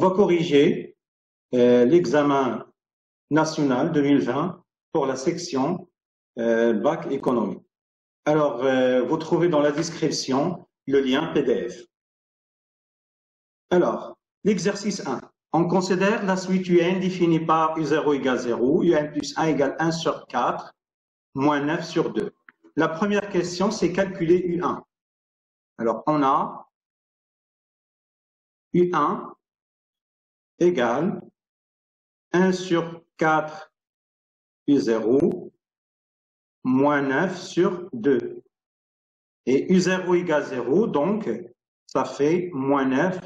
va corriger l'examen national 2020 pour la section bac économie. Alors, vous trouvez dans la description le lien PDF. Alors, l'exercice 1. On considère la suite UN définie par U0 égale 0, UN plus 1 égale 1 sur 4, moins 9 sur 2. La première question, c'est calculer U1. Alors, on a U1 égale 1 sur 4 U0 moins 9 sur 2. Et U0 égale 0, donc ça fait moins 9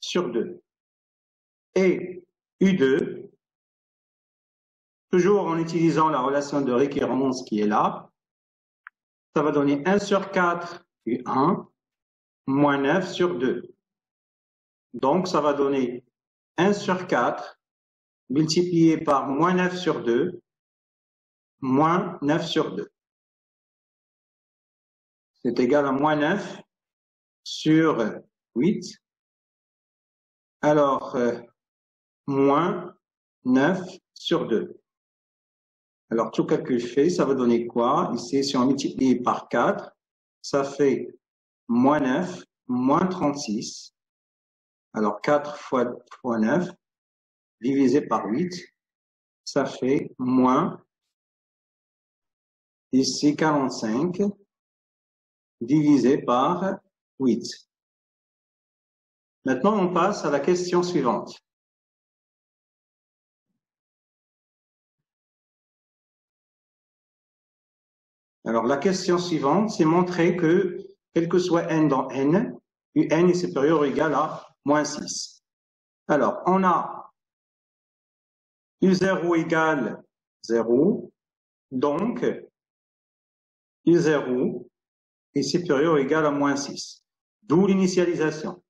sur 2. Et U2, toujours en utilisant la relation de récurrence qui est là, ça va donner 1 sur 4 U1 moins 9 sur 2. Donc ça va donner 1 sur 4 multiplié par moins 9 sur 2, moins 9 sur 2. C'est égal à moins 9 sur 8. Alors, moins 9 sur 2. Alors, tout calcul fait, ça va donner quoi? Ici, si on multiplie par 4, ça fait moins 9, moins 36. Alors, 4 fois 9, divisé par 8, ça fait moins, ici, 45, divisé par 8. Maintenant, on passe à la question suivante. Alors, la question suivante, c'est montrer que, quel que soit n dans n, un est supérieur ou égal à moins 6. Alors, on a U0 égale 0, donc U0 est supérieur ou égal à moins 6. D'où l'initialisation.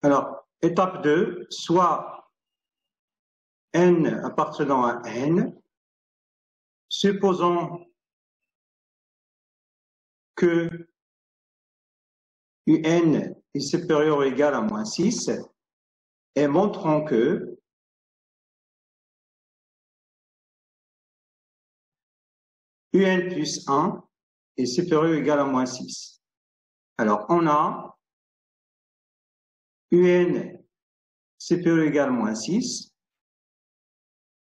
Alors, étape 2, soit n appartenant à n, supposons que un est supérieur ou égal à moins 6 et montrons que un plus 1 est supérieur ou égal à moins 6. Alors, on a un supérieur ou égal à moins 6.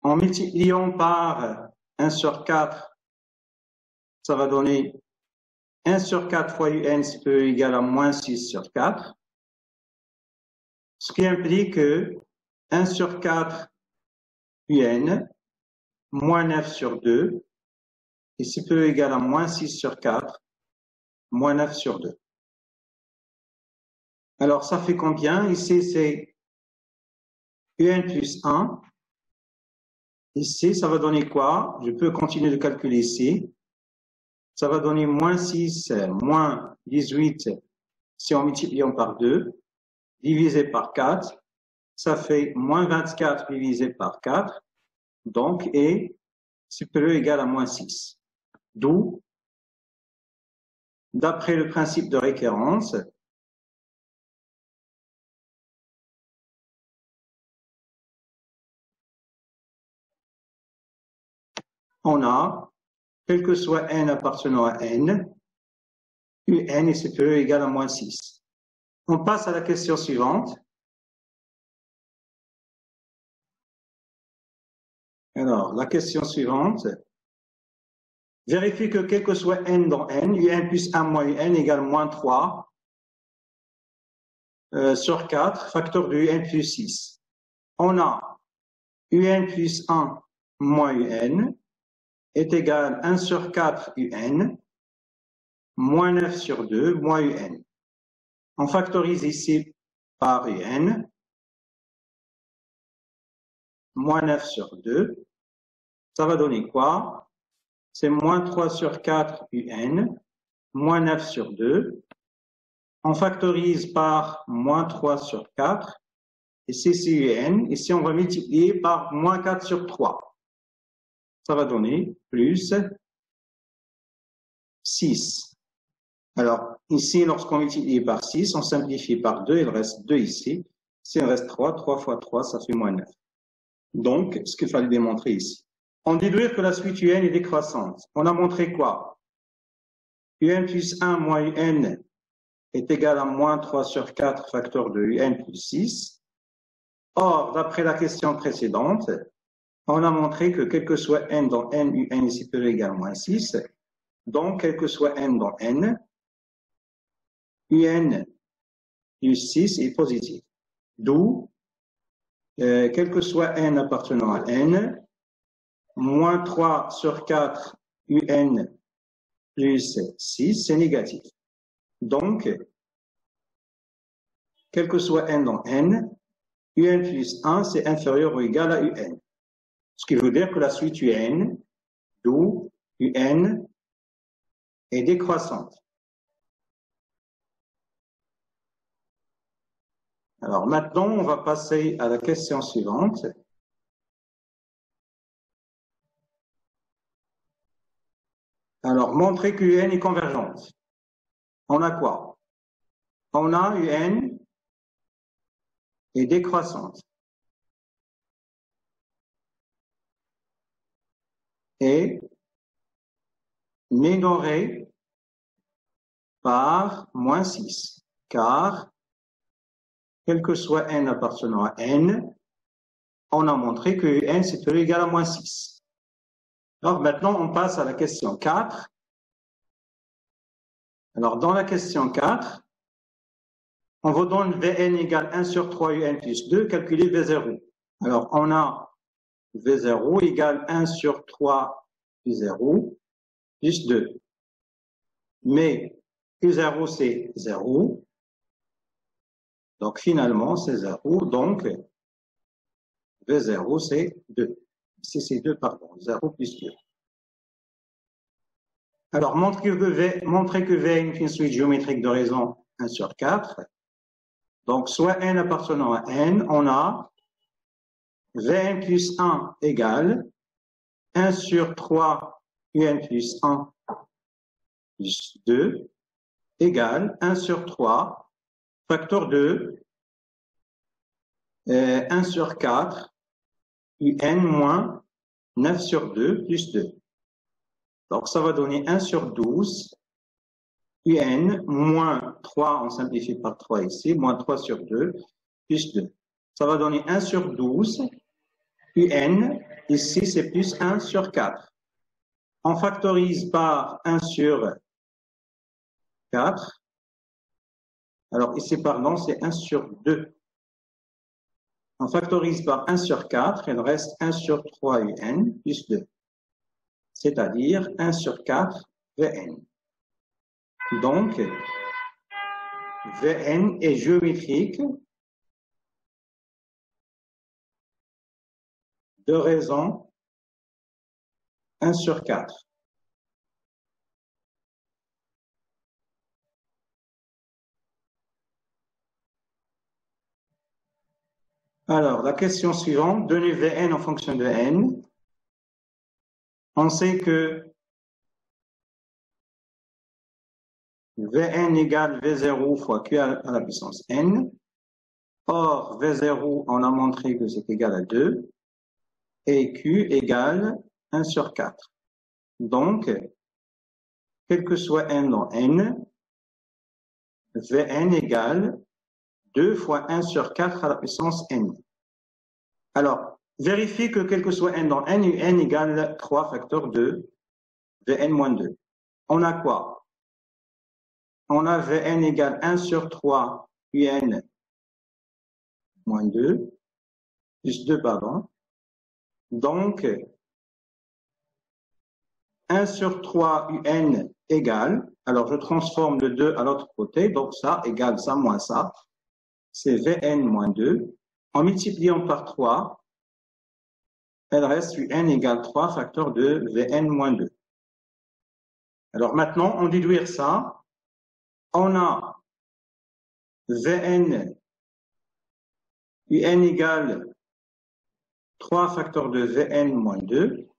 En multipliant par 1 sur 4, ça va donner 1 sur 4 fois un supérieur ou égal à moins 6 sur 4. Ce qui implique que 1 sur 4 un moins 9 sur 2 est supérieur ou égal à moins 6 sur 4 moins 9 sur 2. Alors, ça fait combien? Ici, c'est un plus 1. Ici, ça va donner quoi? Je peux continuer de calculer ici. Ça va donner moins 6, moins 18, si on multiplie par 2, divisé par 4. Ça fait moins 24 divisé par 4. Donc, est supérieur ou égal à moins 6. D'où, d'après le principe de récurrence, on a, quel que soit n appartenant à n, un est supérieur ou égal à moins 6. On passe à la question suivante. Alors, la question suivante. Vérifie que quel que soit n dans n, un plus 1 moins un égale moins 3 sur 4, facteur de un plus 6. On a un plus 1 moins un est égal à 1 sur 4 un, moins 9 sur 2, moins un. On factorise ici par un, moins 9 sur 2. Ça va donner quoi? C'est moins 3 sur 4 un, moins 9 sur 2. On factorise par moins 3 sur 4. Ici, c'est un. Ici, on va multiplier par moins 4 sur 3. ça va donner plus 6. Alors, ici, lorsqu'on multiplie par 6, on simplifie par 2, il reste 2 ici. Ici, il reste 3. 3 fois 3, ça fait moins 9. Donc, ce qu'il fallait démontrer ici. On déduire que la suite UN est décroissante. On a montré quoi? UN plus 1 moins UN est égal à moins 3 sur 4 facteur de UN plus 6. Or, d'après la question précédente, on a montré que quel que soit n dans n, UN est supérieur ou égal à moins 6. Donc, quel que soit n dans n, UN plus 6 est positif. D'où, quel que soit n appartenant à n, moins 3 sur 4 UN plus 6, c'est négatif. Donc, quel que soit n dans n, UN plus 1, c'est inférieur ou égal à UN. Ce qui veut dire que la suite UN, d'où UN, est décroissante. Alors maintenant, on va passer à la question suivante. Alors, montrer que UN est convergente. On a quoi? On a UN est décroissante. Et minorée par moins 6. Car, quel que soit n appartenant à n, on a montré que n c'est égal à moins 6. Alors maintenant, on passe à la question 4. Alors, dans la question 4, on vous donne Vn égale 1 sur 3 UN plus 2, calculer V0. Alors, on a V0 égale 1 sur 3 U0 plus 2. Mais U0, c'est 0. Donc, finalement, c'est 0. Donc, V0, c'est 2. Ici, c'est 2, pardon. 0 plus 2. Alors, montrer que V est une suite géométrique de raison 1 sur 4. Donc, soit n appartenant à n, on a Vn plus 1 égale 1 sur 3 Un plus 1 plus 2 égale 1 sur 3 facteur 2 1 sur 4 Un moins 9 sur 2 plus 2. Donc, ça va donner 1 sur 12 UN moins 3, on simplifie par 3 ici, moins 3 sur 2 plus 2. Ça va donner 1 sur 12 UN, ici c'est plus 1 sur 4. On factorise par 1 sur 4. Alors ici, pardon, c'est 1 sur 2. On factorise par 1 sur 4, il reste 1 sur 3 UN plus 2. C'est-à-dire 1 sur 4 Vn. Donc, Vn est géométrique de raison 1 sur 4. Alors, la question suivante, donner Vn en fonction de n. On sait que Vn égale V0 fois Q à la puissance n. Or, V0, on a montré que c'est égal à 2. Et Q égale 1 sur 4. Donc, quel que soit n dans n, Vn égale 2 fois 1 sur 4 à la puissance n. Alors, vérifiez que quel que soit n dans n, n égale 3 facteur de Vn moins 2. On a quoi? On a Vn égale 1 sur 3 Un moins 2, plus 2 pardon. Donc, 1 sur 3 Un égale, alors je transforme le 2 à l'autre côté, donc ça égale ça moins ça, c'est Vn moins 2. En multipliant par 3, elle reste Un égale 3 facteur de Vn moins 2. Alors maintenant, on déduire ça, on a Vn Un égale 3 facteur de Vn moins 2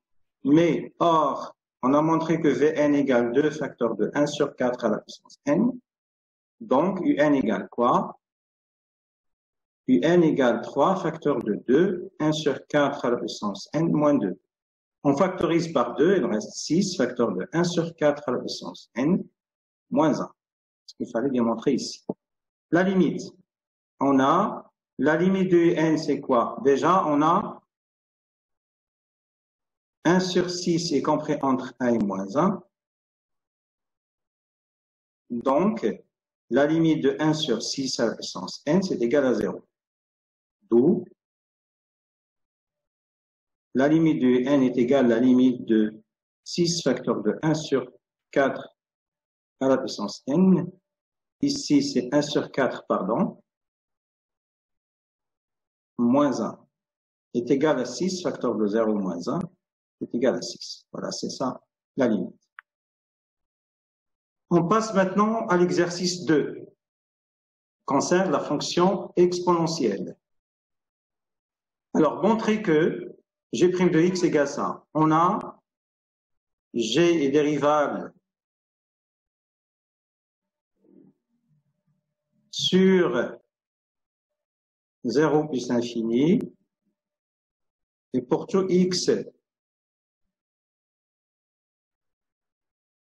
Mais, or, on a montré que Vn égale 2 facteur de 1 sur 4 à la puissance n. Donc, Un égale quoi? Un égale 3 facteur de 2, 1 sur 4 à la puissance n moins 2. On factorise par 2, il reste 6 facteur de 1 sur 4 à la puissance n moins 1. Ce qu'il fallait démontrer ici. La limite. On a, la limite de n, c'est quoi? Déjà, on a 1 sur 6 est compris entre 1 et moins 1. Donc, la limite de 1 sur 6 à la puissance n, c'est égal à 0. D'où la limite de n est égale à la limite de 6 facteur de 1 sur 4 à la puissance n. Ici, c'est 1 sur 4, pardon, moins 1 est égal à 6 facteur de 0 moins 1 est égal à 6. Voilà, c'est ça la limite. On passe maintenant à l'exercice 2, concerne la fonction exponentielle. Alors, montrer que g' de x égale ça. On a g est dérivable sur 0 plus infini, et pour tout x,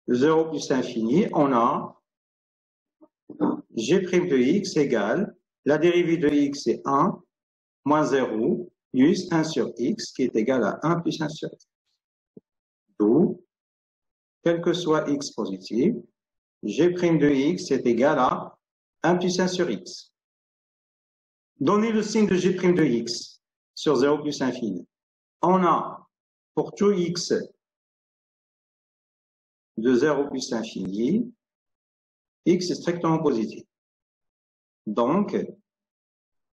0 plus infini, on a g' de x égale, la dérivée de x est 1 moins 0 plus 1 sur x qui est égal à 1 plus 1 sur x. D'où, quel que soit x positif, g' de x est égal à 1 plus 1 sur x. Donnez le signe de g' de x sur 0 plus infini. On a, pour tout x de 0 plus infini, x est strictement positif. Donc,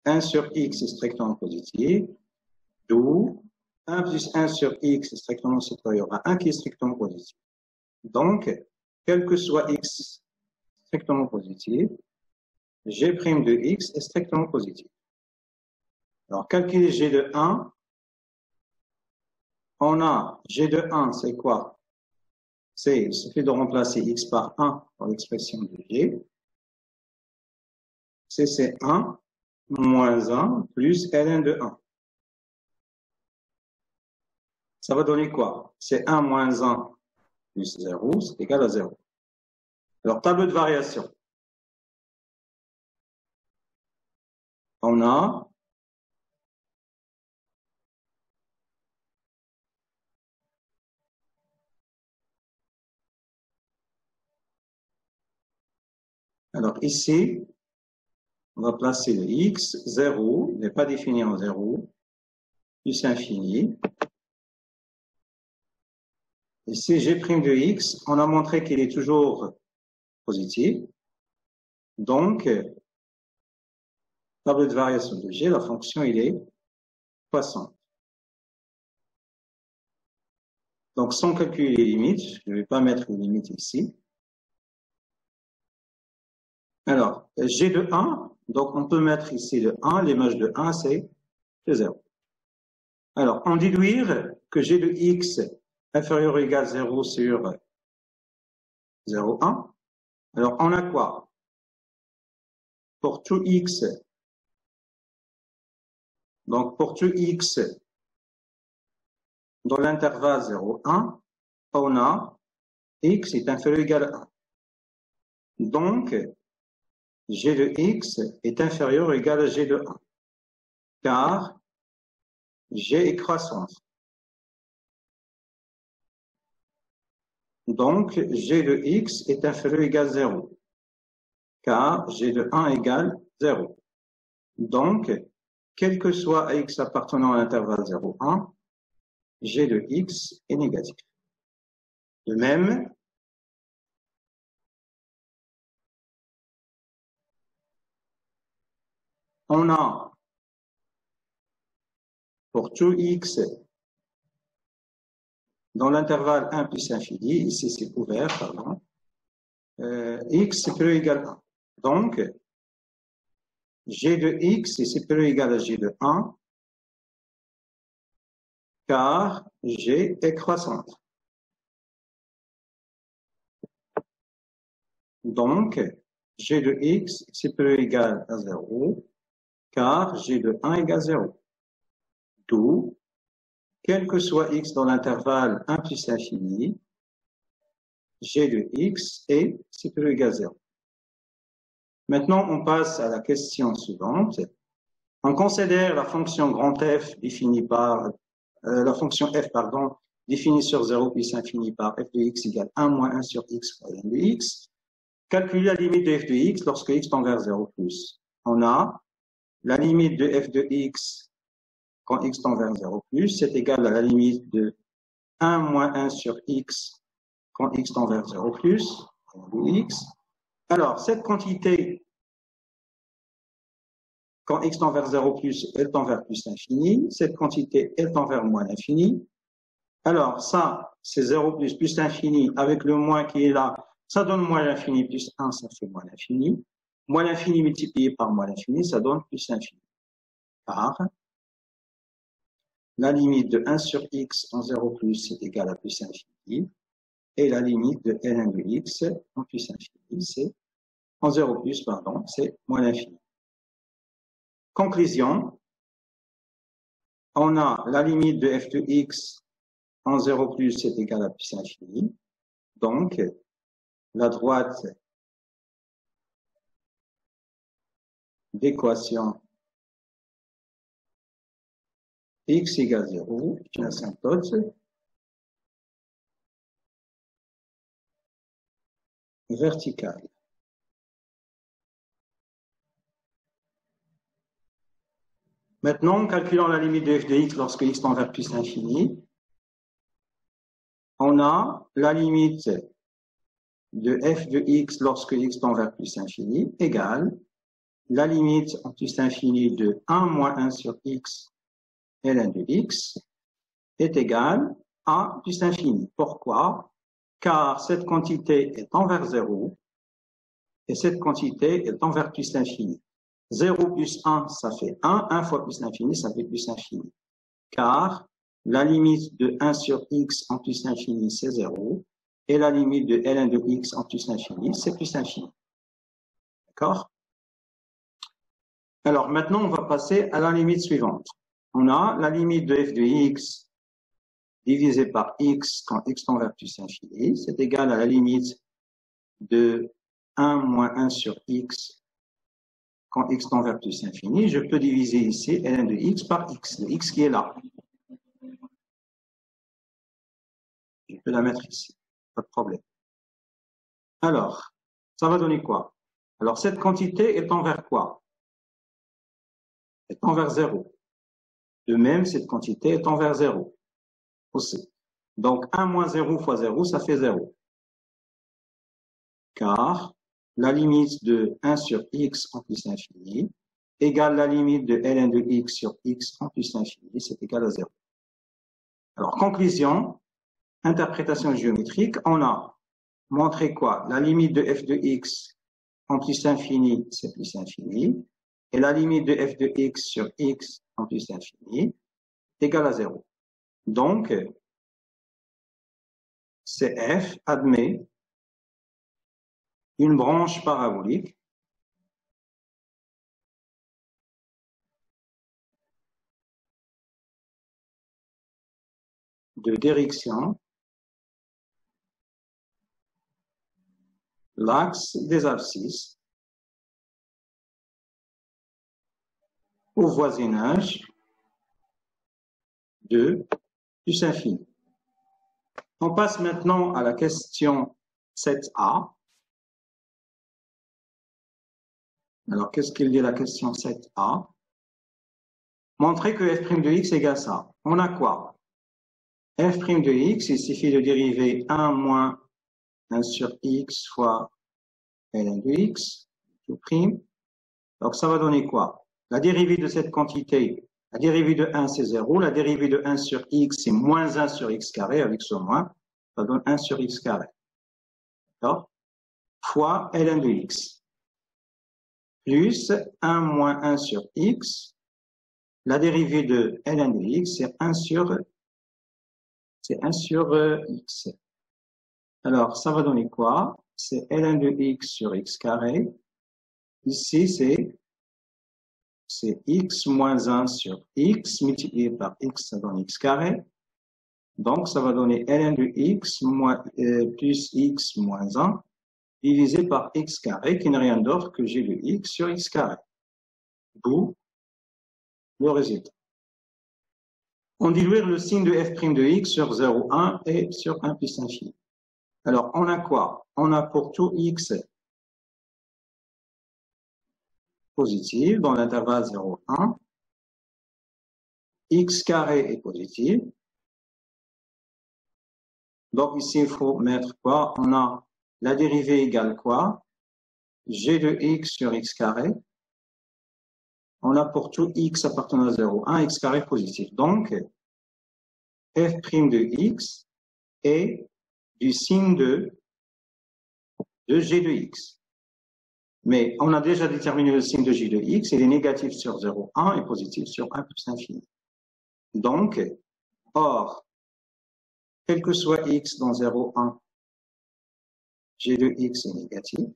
1 sur x est strictement positif, d'où 1 plus 1 sur x est strictement supérieur à 1 qui est strictement positif. Donc, quel que soit x strictement positif, g' de x est strictement positif. Alors, calculer g de 1, on a g de 1, c'est quoi? Il suffit de remplacer x par 1 pour l'expression de g. C'est 1 moins 1 plus ln de 1. Ça va donner quoi? C'est 1 moins 1 plus 0, c'est égal à 0. Alors, tableau de variation. On a alors ici, on va placer le x, 0, il n'est pas défini en 0, plus infini. Ici, g' de x, on a montré qu'il est toujours positif. Donc, tableau de variation de g, la fonction, il est 60. Donc, sans calculer les limites, je ne vais pas mettre les limites ici. Alors, g de 1, donc on peut mettre ici le 1, l'image de 1, c'est 0. Alors, en déduire que g de x inférieur ou égal à 0 sur 0,1. Alors, on a quoi? Pour tout x, donc pour tout x dans l'intervalle 0,1, on a x est inférieur ou égal à 1. Donc, g de x est inférieur ou égal à g de 1, car g est croissante. Donc, g de x est inférieur ou égal à 0, car g de 1 égale 0. Donc, quel que soit x appartenant à l'intervalle 0,1, g de x est négatif. De même, on a pour tout x dans l'intervalle 1 plus infini, ici c'est ouvert, pardon, x est plus égal à 1. Donc, g de x est supérieur ou égal à g de 1, car g est croissante. Donc, g de x est supérieur ou égal à 0, car g de 1 égale 0. D'où, quel que soit x dans l'intervalle 1 plus l'infini, g de x est supérieur ou égal à 0. Maintenant, on passe à la question suivante. On considère la fonction grand f définie par la fonction f, pardon, définie sur 0 plus infini par f de x égale 1 moins 1 sur x fois n de x. Calculer la limite de f de x lorsque x tend vers 0 plus. On a la limite de f de x quand x tend vers 0 plus, c'est égal à la limite de 1 moins 1 sur x quand x tend vers 0 plus, de x. Alors, cette quantité, quand x tend vers 0 plus, elle tend vers plus l'infini. Cette quantité, elle tend vers moins l'infini. Alors, ça, c'est 0 plus l'infini avec le moins qui est là. Ça donne moins l'infini plus 1, ça fait moins l'infini. Moins l'infini multiplié par moins l'infini, ça donne plus l'infini. Par la limite de 1 sur x en 0 plus, c'est égal à plus infini. Et la limite de ln de x en plus infini, c'est en 0 plus, pardon, c'est moins l'infini. Conclusion, on a la limite de f de x en 0 plus, c'est égal à plus infini. Donc, la droite d'équation x égale 0 est une asymptote verticale. Maintenant, calculant la limite de f de x lorsque x tend vers plus l'infini, on a la limite de f de x lorsque x tend vers plus l'infini égale la limite en plus l'infini de 1 moins 1 sur x ln de x est égale à plus l'infini. Pourquoi? Car cette quantité est envers 0 et cette quantité est envers plus l'infini. 0 plus 1, ça fait 1. 1 fois plus l'infini, ça fait plus l'infini. Car la limite de 1 sur x en plus l'infini, c'est 0. Et la limite de ln de x en plus l'infini, c'est plus l'infini. D'accord? Alors maintenant, on va passer à la limite suivante. On a la limite de f de x divisé par x quand x tend vers plus l'infini. C'est égal à la limite de 1 moins 1 sur x quand x tend vers plus l'infini. Je peux diviser ici ln de x par x, le x qui est là. Je peux la mettre ici, pas de problème. Alors, ça va donner quoi? Alors, cette quantité est envers quoi? Est envers 0. De même, cette quantité est envers 0 aussi. Donc, 1 moins 0 fois 0, ça fait 0. Car la limite de 1 sur x en plus l'infini égale la limite de ln de x sur x en plus l'infini, c'est égal à 0. Alors, conclusion, interprétation géométrique, on a montré quoi? La limite de f de x en plus l'infini, c'est plus l'infini. Et la limite de f de x sur x en plus l'infini est égale à 0. Donc, CF admet une branche parabolique de direction l'axe des abscisses au voisinage de plus infini. On passe maintenant à la question 7a. Alors, qu'est-ce qu'il dit la question 7a? Montrer que f' de x égale ça. On a quoi? F' de x, il suffit de dériver 1 moins 1 sur x fois ln de x, tout prime. Donc, ça va donner quoi? La dérivée de cette quantité, la dérivée de 1, c'est 0. La dérivée de 1 sur x, c'est moins 1 sur x carré avec ce moins. Ça donne 1 sur x carré. D'accord? Fois ln de x. Plus 1 moins 1 sur x. La dérivée de ln de x, c'est 1 sur C'est 1 sur x. Alors, ça va donner quoi? C'est ln de x sur x carré. Ici, c'est x moins 1 sur x multiplié par x, ça donne x carré. Donc, ça va donner ln de x plus x moins 1 divisé par x carré, qui n'est rien d'autre que g de x sur x carré. D'où le résultat. On diluire le signe de f' de x sur 0, 1 et sur 1 plus infini. Alors, on a quoi? On a pour tout x positif dans l'intervalle 0, 1. X carré est positif. Donc, ici, il faut mettre quoi? On a la dérivée égale quoi? G de x sur x carré. On a pour tout x appartenant à 0, 1, x carré positif. Donc, f' de x est du signe de g de x. Mais on a déjà déterminé le signe de g de x, il est négatif sur 0, 1 et positif sur 1 plus infini. Donc, or, quel que soit x dans 0, 1, g de x est négatif.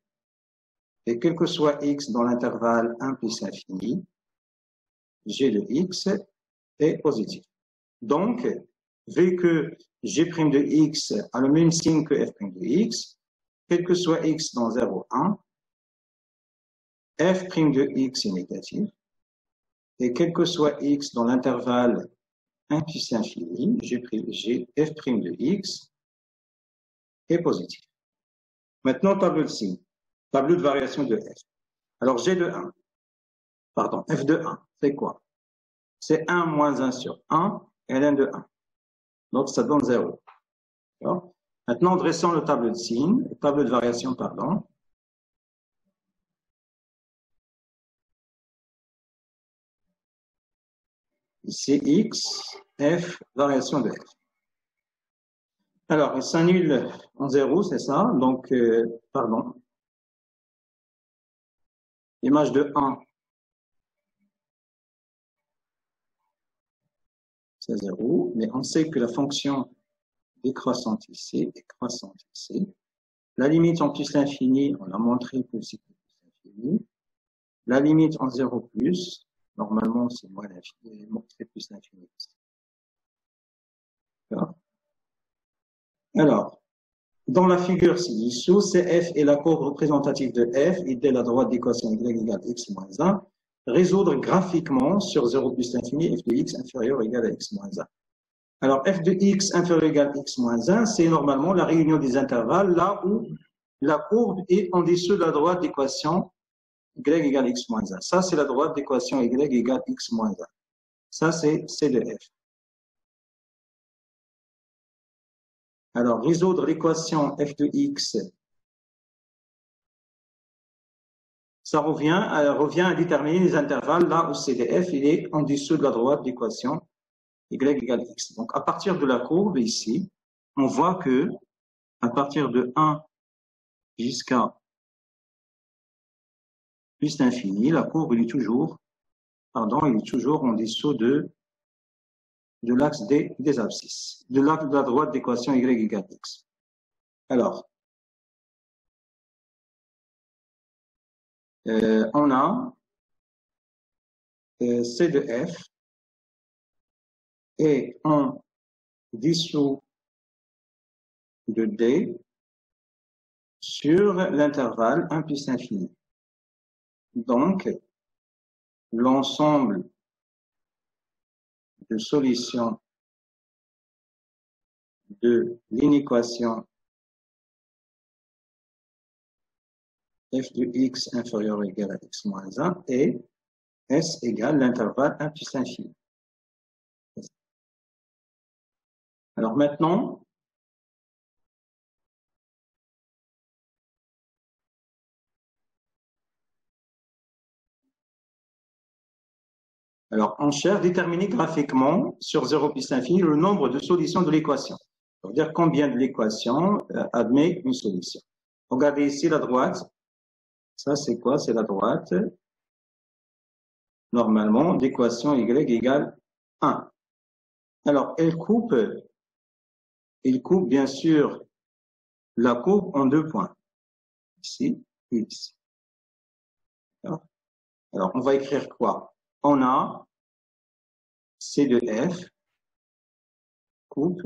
Et quel que soit x dans l'intervalle 1 plus infini, g de x est positif. Donc, vu que g' de x a le même signe que f' de x, quel que soit x dans 0, 1, f' de x est négatif. Et quel que soit x dans l'intervalle 1 plus infini, f' de x est positif. Maintenant, tableau de signe, tableau de variation de f. Alors, f de 1, c'est quoi? C'est 1 moins 1 sur 1, ln de 1. Donc, ça donne 0. Maintenant, dressons le tableau de signe, le tableau de variation, pardon. Ici, x, f, variation de f. Alors, il s'annule en 0, c'est ça? Donc, pardon. L'image de 1, c'est 0, mais on sait que la fonction décroissante ici est croissante ici. La limite en plus l'infini, on a montré que c'est plus l'infini. La limite en 0 plus, normalement c'est moins l'infini, c'est plus l'infini. Alors, dans la figure ci-dessous, CF est la courbe représentative de f, et dès la droite d'équation y égale x moins 1, résoudre graphiquement sur 0 plus l'infini, f de x inférieur ou égal à x moins 1. Alors, f de x inférieur ou égal à x moins 1, c'est normalement la réunion des intervalles, là où la courbe est en dessous de la droite d'équation y égale x moins 1. Ça, c'est la droite d'équation y égale x moins 1. Ça, c'est C de f. Alors, résoudre l'équation f de x, ça revient à déterminer les intervalles là où C de f il est en dessous de la droite d'équation y égale x. Donc, à partir de la courbe ici, on voit que à partir de 1 jusqu'à plus l'infini, la courbe il est toujours en dessous de l'axe des abscisses, de l'axe de la droite d'équation y égale x. Alors, on a C de f et en dessous de d sur l'intervalle 1 plus infini. Donc, l'ensemble de solutions de l'inéquation f de x inférieur ou égal à x moins 1 est S égale l'intervalle 1 plus infini. Alors maintenant, on cherche à déterminer graphiquement sur 0 plus infini le nombre de solutions de l'équation. Ça veut dire combien de l'équation admet une solution. Regardez ici la droite. Ça, c'est quoi? C'est la droite, normalement, d'équation y égale 1. Alors, elle coupe il coupe bien sûr la courbe en 2 points. Ici, ici. Alors, on va écrire quoi? On a C de F coupe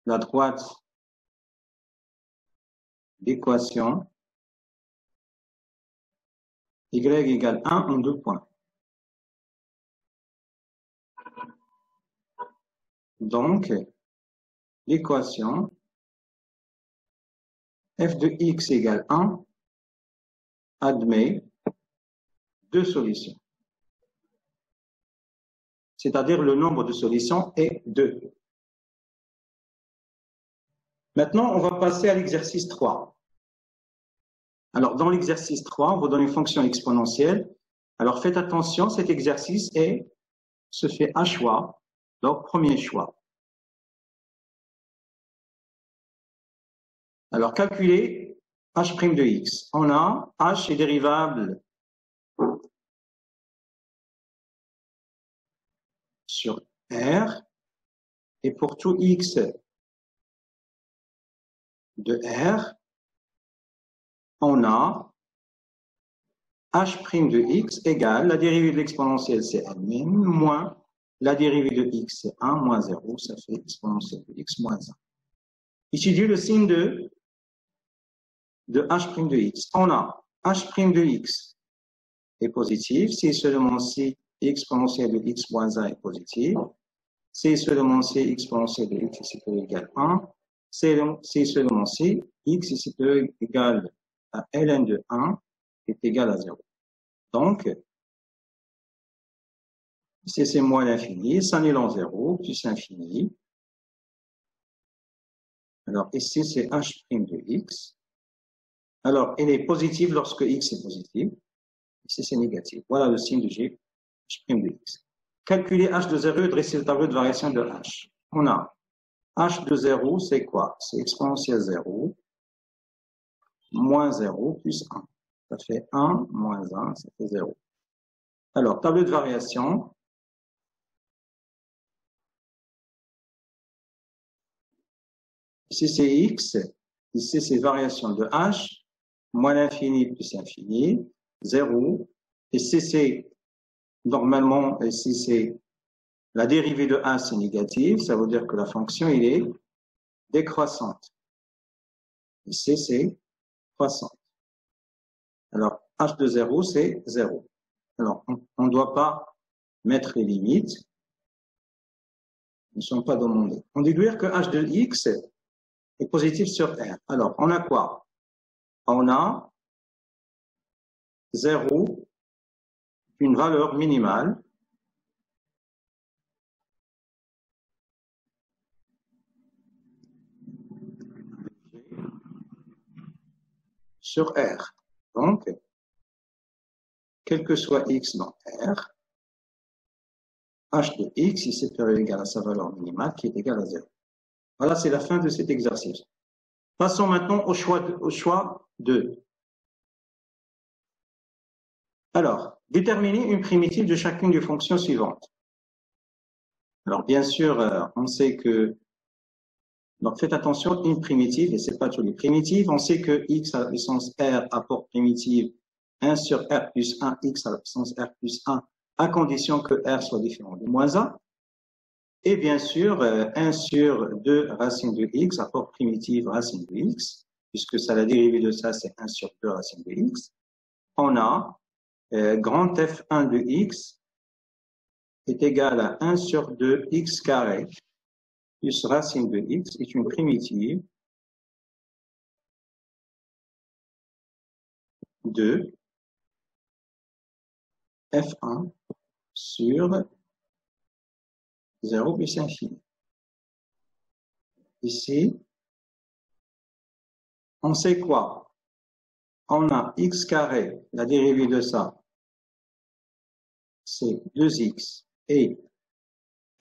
la droite d'équation y égale 1 en 2 points. Donc, l'équation f de x égale 1 admet 2 solutions. C'est-à-dire le nombre de solutions est 2. Maintenant, on va passer à l'exercice 3. Alors, dans l'exercice 3, on vous donne une fonction exponentielle. Alors, faites attention, cet exercice se fait à choix. Donc, premier choix. Alors, calculez h' de x. On a h est dérivable sur R. Et pour tout x de R, on a h' de x égale la dérivée de l'exponentielle, c'est elle-même, moins la dérivée de x, c'est 1, moins 0, ça fait exponentielle de x moins 1. Étudiez le signe de h' de x. On a h' de x est positif, si seulement si exponentielle de x moins 1 est positive, si seulement si exponentielle de x est supérieur égal 1, si seulement si x est supérieur égal à ln de 1 est égal à 0. Donc, si c'est moins l'infini, s'annule en 0, plus l'infini. Alors, ici, c'est h' de x. Alors, elle est positive lorsque x est positif. Ici, c'est négatif. Voilà le signe de g, h' de x. Calculer h de 0 et dresser le tableau de variation de h. On a h de 0, c'est quoi? C'est exponentielle 0, moins 0, plus 1. Ça fait 1, moins 1, ça fait 0. Alors, tableau de variation. Ici, c'est x. Ici, c'est variation de h. Moins l'infini plus l'infini, 0. Et si c'est, normalement, si c'est la dérivée de 1, c'est négatif, ça veut dire que la fonction, il est décroissante. Ici, c'est croissante. Alors, h de 0, c'est 0. Alors, on ne doit pas mettre les limites. Ils ne sont pas demandés. On déduire que h de x est positif sur R. Alors, on a quoi? On a 0, une valeur minimale, sur R. Donc, quel que soit x dans R, h de x est supérieur ou égal à sa valeur minimale qui est égale à 0. Voilà, c'est la fin de cet exercice. Passons maintenant au choix 2. Alors, déterminer une primitive de chacune des fonctions suivantes. Alors, bien sûr, on sait que, donc faites attention, une primitive, et c'est pas toutes les primitives, on sait que x à la puissance r apporte primitive 1 sur r plus 1, x à la puissance r plus 1, à condition que r soit différent de moins 1. Et bien sûr, 1 sur 2 racine de x apporte primitive racine de x, puisque ça, la dérivée de ça, c'est 1 sur 2 racine de x. On a grand f1 de x est égal à 1 sur 2 x carré plus racine de x est une primitive de f1 sur 0 plus infini. Ici, on sait quoi? On a x carré, la dérivée de ça, c'est 2x, et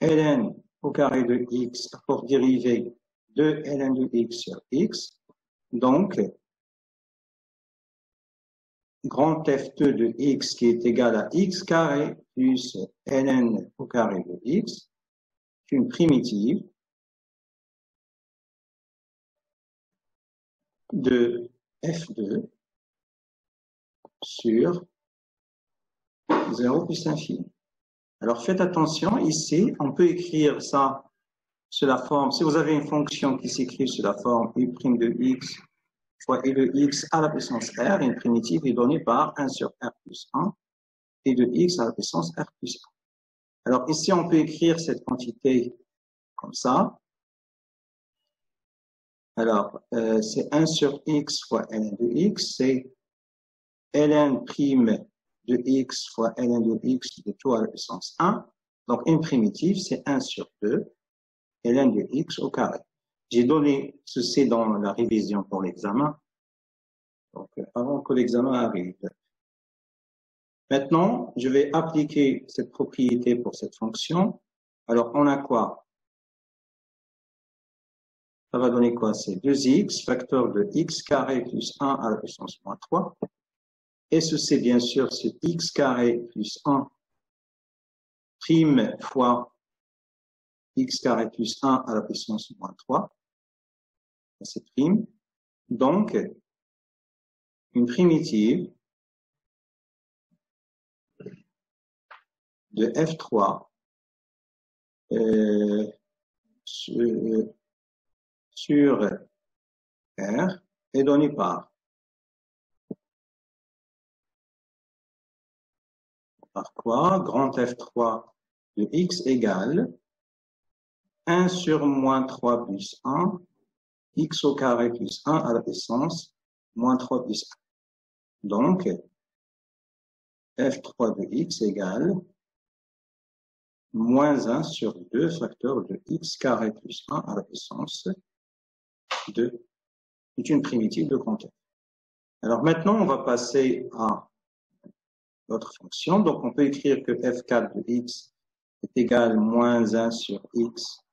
ln au carré de x pour dériver de ln de x sur x. Donc, grand F2 de x qui est égal à x carré plus ln au carré de x, une primitive de f2 sur 0 plus l'infini. Alors faites attention, ici, on peut écrire ça sous la forme, si vous avez une fonction qui s'écrit sous la forme u' de x fois e de x à la puissance r, une primitive est donnée par 1 sur r plus 1, e de x à la puissance r plus 1. Alors ici, on peut écrire cette quantité comme ça. Alors, c'est 1 sur x fois ln de x, c'est ln prime de x fois ln de x de tout à la puissance 1. Donc, une primitive, c'est 1 sur 2, ln de x au carré. J'ai donné ceci dans la révision pour l'examen. Donc, avant que l'examen arrive. Maintenant, je vais appliquer cette propriété pour cette fonction. Alors, on a quoi? Ça va donner quoi? C'est 2x, facteur de x carré plus 1 à la puissance moins 3. Et ceci, bien sûr, c'est x carré plus 1 prime fois x carré plus 1 à la puissance moins 3. C'est prime. Donc, une primitive de f3 sur R est donnée par quoi? Grand F3 de x égale 1 sur moins 3 plus 1, x au carré plus 1 à la puissance moins 3 plus 1. Donc, F3 de x égale moins 1 sur 2 facteur de x carré plus 1 à la puissance 2. C'est une primitive de grand F. Alors maintenant, on va passer à notre fonction. Donc, on peut écrire que f4 de x est égal à moins 1 sur x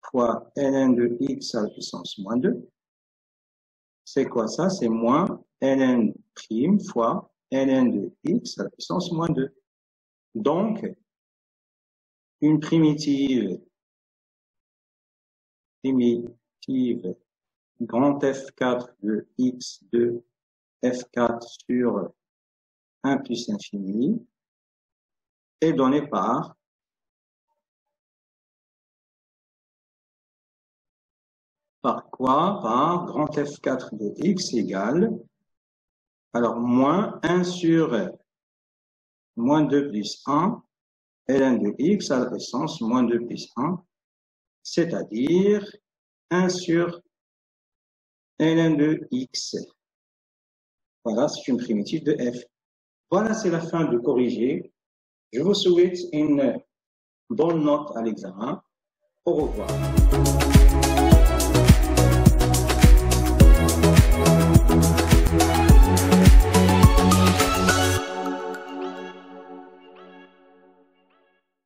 fois ln de x à la puissance moins 2. C'est quoi ça? C'est moins ln prime fois ln de x à la puissance moins 2. Donc, une primitive grand F4 de x de F4 sur 1 plus infini est donnée par quoi? Par grand F4 de x égale, alors moins 1 sur moins 2 plus 1, ln de x à la puissance moins 2 plus 1, c'est-à-dire 1 sur ln de x. Voilà, c'est une primitive de f. Voilà, c'est la fin de corriger. Je vous souhaite une bonne note à l'examen. Au revoir.